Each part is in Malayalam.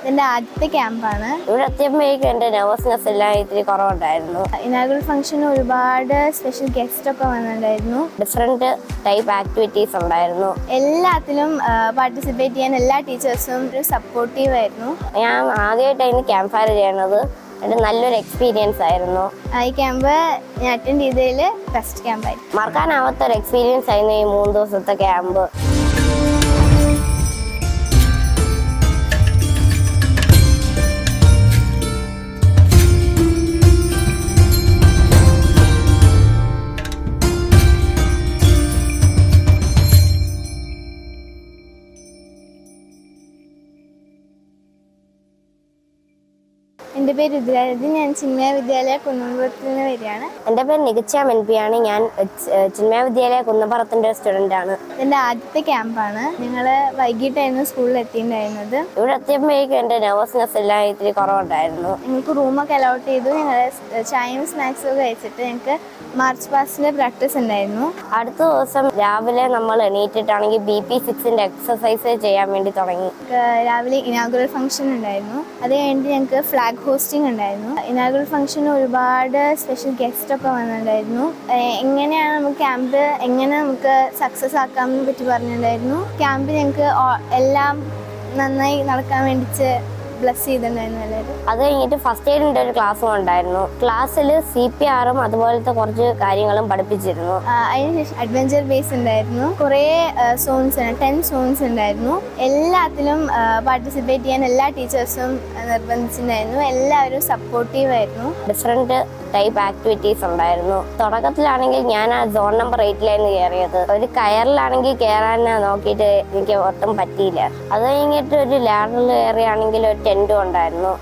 എൻ്റെ ആദ്യത്തെ ക്യാമ്പാണ്. ഇവിടെ എത്തിയപ്പോഴേക്കും എൻ്റെ നെർവസ്നെസ് എല്ലാം ഇത്തിരി കുറവുണ്ടായിരുന്നു. ഇനാഗുറൽ ഫംഗ്ഷന് ഒരുപാട് സ്പെഷ്യൽ ഗസ്റ്റ് ഒക്കെ വന്നിട്ടുണ്ടായിരുന്നു. ഡിഫറെൻറ്റ് ടൈപ്പ് ആക്ടിവിറ്റീസ് ഉണ്ടായിരുന്നു. എല്ലാത്തിലും പാർട്ടിസിപ്പേറ്റ് ചെയ്യാൻ എല്ലാ ടീച്ചേഴ്സും ഒരു സപ്പോർട്ടീവ് ആയിരുന്നു. ഞാൻ ആദ്യമായിട്ടായിരുന്നു ക്യാമ്പ് ഫയർ ചെയ്യണത്. അത് നല്ലൊരു എക്സ്പീരിയൻസ് ആയിരുന്നു. ഈ ക്യാമ്പ് ഞാൻ അറ്റൻഡ് ചെയ്തതിൽ ബെസ്റ്റ് ക്യാമ്പായിരുന്നു. മറക്കാനാവാത്തൊരു എക്സ്പീരിയൻസ് ആയിരുന്നു ഈ 3 ദിവസത്തെ ക്യാമ്പ്. എൻ്റെ പേര് രുദ്രാരതി. ഞാൻ ചിന്മയ വിദ്യാലയ കുന്നംപുറത്തിൽ നിന്ന് വരികയാണ്. എൻ്റെ പേര് നികച്ചാം MP ആണ്. ഞാൻ ചിന്മയ വിദ്യാലയ കുന്നംപുറത്തിൻ്റെ സ്റ്റുഡൻ്റ് ആണ്. എൻ്റെ ആദ്യത്തെ ക്യാമ്പാണ്. ഞങ്ങൾ വൈകിട്ടായിരുന്നു സ്കൂളിൽ എത്തിയിട്ടുണ്ടായിരുന്നത്. ഇവിടെ എത്തിയപ്പോഴേക്കും എൻ്റെ നെർവസ്നെസ് എല്ലാം ഇത്തിരി കുറവുണ്ടായിരുന്നു. ഞങ്ങൾക്ക് റൂമൊക്കെ അലോട്ട് ചെയ്തു. ഞങ്ങൾ ചായയും സ്നാക്സും ഒക്കെ കഴിച്ചിട്ട് ഞങ്ങൾക്ക് മാർച്ച് പാസ്റ്റിലെ പ്രാക്ടീസ് ഉണ്ടായിരുന്നു. അടുത്ത ദിവസം രാവിലെ നമ്മൾ എണീറ്റിട്ടാണെങ്കിൽ BP6 എക്സസൈസ് ചെയ്യാൻ വേണ്ടി തുടങ്ങി. രാവിലെ ഇനാഗുറൽ ഫംഗ്ഷൻ ഉണ്ടായിരുന്നു. അത് കഴിഞ്ഞിട്ട് ഞങ്ങൾക്ക് ഫ്ലാഗ് ഹോസ്റ്റിംഗ് ഉണ്ടായിരുന്നു. ഇനാഗുറൽ ഫംഗ്ഷന് ഒരുപാട് സ്പെഷ്യൽ ഗസ്റ്റ് ഒക്കെ വന്നിട്ടുണ്ടായിരുന്നു. എങ്ങനെയാണ് നമുക്ക് ക്യാമ്പ് എങ്ങനെ നമുക്ക് സക്സസ് ആക്കാമെന്ന് പറ്റി പറഞ്ഞിട്ടുണ്ടായിരുന്നു. ക്യാമ്പ് ഞങ്ങൾക്ക് എല്ലാം നന്നായി നടക്കാൻ വേണ്ടിയിട്ട് ബ്ലസ് ചെയ്തിട്ടുണ്ടായിരുന്നു എല്ലാവരും. അത് കഴിഞ്ഞിട്ട് ഫസ്റ്റ് എയ്ഡിൻ്റെ ഒരു ക്ലാസ്സും ഉണ്ടായിരുന്നു. ക്ലാസ്സിൽ CPRും അതുപോലത്തെ കുറച്ച് കാര്യങ്ങളും പഠിപ്പിച്ചിരുന്നു. അതിനുശേഷം അഡ്വഞ്ചർ ബേസ് ഉണ്ടായിരുന്നു. കുറേ സോൺസ് 10 സോൺസ് ഉണ്ടായിരുന്നു. എല്ലാത്തിലും പാർട്ടിസിപ്പേറ്റ് ചെയ്യാൻ എല്ലാ ടീച്ചേഴ്സും നിർബന്ധിച്ചിട്ടുണ്ടായിരുന്നു. എല്ലാവരും സപ്പോർട്ടീവായിരുന്നു. ഡിഫറെൻറ്റ് ടൈപ്പ് ആക്ടിവിറ്റീസ് ഉണ്ടായിരുന്നു. തുടക്കത്തിലാണെങ്കിൽ ഞാൻ ആ സോൺ നമ്പർ 8ലായിരുന്നു കയറിയത്. ഒരു കയറിലാണെങ്കിൽ കയറാൻ നോക്കിയിട്ട് എനിക്ക് ഒട്ടും പറ്റിയില്ല. അത് കഴിഞ്ഞിട്ട് ഒരു ലാഡറിൽ കയറിയാണെങ്കിൽ ഒരു ടെൻറ്റും ഉണ്ടായിരുന്നു.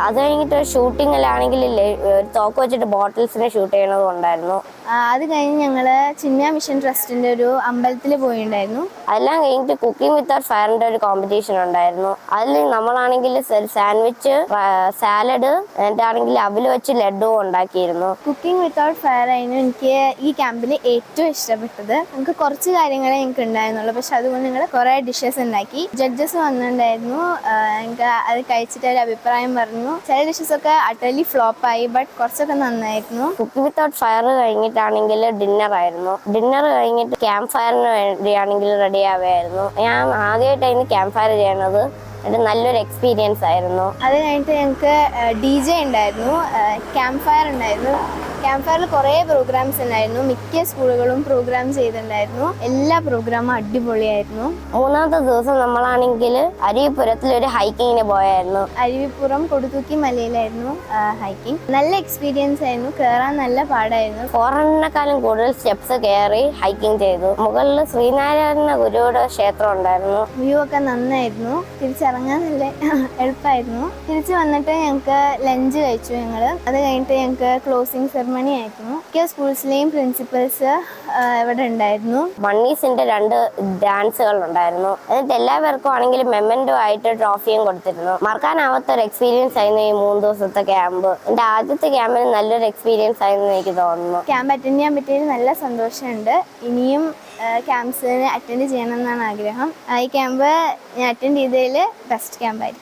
അത് കഴിഞ്ഞിട്ട് ഷൂട്ടിങ്ങിലാണെങ്കിൽ ഒരു തോക്ക് വെച്ചിട്ട് ബോട്ടിൽസിനെ ഷൂട്ട് ചെയ്യണതും ഉണ്ടായിരുന്നു. അത് കഴിഞ്ഞ് ഞങ്ങൾ ചിന്മയ മിഷൻ ട്രസ്റ്റിൻ്റെ ഒരു അമ്പലത്തിൽ പോയിട്ടുണ്ടായിരുന്നു. അതെല്ലാം കഴിഞ്ഞിട്ട് കുക്കിംഗ് വിത്ത് ഫയറിൻ്റെ ഒരു കോമ്പറ്റീഷൻ ഉണ്ടായിരുന്നു. അതിൽ നമ്മളാണെങ്കിൽ സാൻഡ്വിച്ച്, സാലഡ്, എന്നിട്ടാണെങ്കിൽ അവൽ വെച്ച് ലഡ്ഡുവും ഉണ്ടാക്കിയിരുന്നു. കുക്കിംഗ് വിത്തൗട്ട് ഫയർ ആയിരുന്നു എനിക്ക് ഈ ക്യാമ്പിൽ ഏറ്റവും ഇഷ്ടപ്പെട്ടത്. നമുക്ക് കുറച്ച് കാര്യങ്ങളെ ഞങ്ങൾക്ക് ഉണ്ടായിരുന്നുള്ളൂ, പക്ഷെ അതുകൊണ്ട് ഞങ്ങൾ കുറേ ഡിഷസ് ഉണ്ടാക്കി. ജഡ്ജസ് വന്നിട്ടുണ്ടായിരുന്നു. എനിക്ക് അത് കഴിച്ചിട്ട് ഒരു അഭിപ്രായം പറഞ്ഞു. ചില ഡിഷസ് ഒക്കെ അട്ടർലി ഫ്ലോപ്പായി, ബട്ട് കുറച്ചൊക്കെ നന്നായിരുന്നു. കുക്കിംഗ് വിത്തൗട്ട് ഫയർ കഴിഞ്ഞിട്ടാണെങ്കിൽ ഡിന്നർ ആയിരുന്നു. ഡിന്നർ കഴിഞ്ഞിട്ട് ക്യാമ്പ് ഫയറിന് വേണ്ടിയാണെങ്കിൽ റെഡി ആവുകയായിരുന്നു. ഞാൻ ആദ്യമായിട്ടായിരുന്നു ക്യാമ്പ് ഫയർ ചെയ്യണത്. അത് നല്ലൊരു എക്സ്പീരിയൻസ് ആയിരുന്നു. അത് കഴിഞ്ഞിട്ട് ഞങ്ങൾക്ക് DJ ഉണ്ടായിരുന്നു, ക്യാമ്പ് ഫയർ ഉണ്ടായിരുന്നു. ക്യാമ്പ് ഫയറിൽ കുറേ പ്രോഗ്രാംസ് ഉണ്ടായിരുന്നു. മിക്ക സ്കൂളുകളും പ്രോഗ്രാം ചെയ്തിട്ടുണ്ടായിരുന്നു. എല്ലാ പ്രോഗ്രാമും അടിപൊളിയായിരുന്നു. മൂന്നാമത്തെ ദിവസം നമ്മളാണെങ്കിൽ അരുവിപ്പുറത്തിലൊരു ഹൈക്കിങ്ങിന് പോയായിരുന്നു. അരുവിപ്പുറം കൊടുത്തൂക്കി മലയിലായിരുന്നു ഹൈക്കിംഗ്. നല്ല എക്സ്പീരിയൻസ് ആയിരുന്നു. കയറാൻ നല്ല പാടായിരുന്നു. 400-നെക്കാളും കൂടുതൽ സ്റ്റെപ്സ് കയറി ഹൈക്കിംഗ് ചെയ്തു. മുകളിൽ ശ്രീനാരായണ ഗുരുവിടെ ക്ഷേത്രം ഉണ്ടായിരുന്നു. വ്യൂ ഒക്കെ നന്നായിരുന്നു. തിരിച്ചിറങ്ങാൻ നല്ല എളുപ്പമായിരുന്നു. തിരിച്ച് വന്നിട്ട് ഞങ്ങൾക്ക് ലഞ്ച് കഴിച്ചു ഞങ്ങൾ. അത് കഴിഞ്ഞിട്ട് ഞങ്ങൾക്ക് ക്ലോസിംഗ് സെറമണി ആയിരുന്നു. മിക്ക സ്കൂൾസിലെയും പ്രിൻസിപ്പൽസ് ഇവിടെ ഉണ്ടായിരുന്നു. മണ്ണീസിന്റെ 2 ഡാൻസുകൾ ഉണ്ടായിരുന്നു. എന്നിട്ട് എല്ലാവർക്കും ആണെങ്കിൽ മെമ്മൻറ്റോ ആയിട്ട് ട്രോഫിയും കൊടുത്തിരുന്നു. മറക്കാനാവാത്തൊരു എക്സ്പീരിയൻസ് ആയിരുന്നു ഈ 3 ദിവസത്തെ ക്യാമ്പ്. എൻ്റെ ആദ്യത്തെ ക്യാമ്പിന് നല്ലൊരു എക്സ്പീരിയൻസ് ആയിരുന്നു എനിക്ക് തോന്നുന്നു. ക്യാമ്പ് അറ്റൻഡ് ചെയ്യാൻ പറ്റിയതിൽ നല്ല സന്തോഷമുണ്ട്. ഇനിയും ക്യാമ്പ്സിന് അറ്റൻഡ് ചെയ്യണം എന്നാണ് ആഗ്രഹം. ഈ ക്യാമ്പ് ഞാൻ അറ്റൻഡ് ചെയ്തതിൽ ബെസ്റ്റ് ക്യാമ്പായിരിക്കും.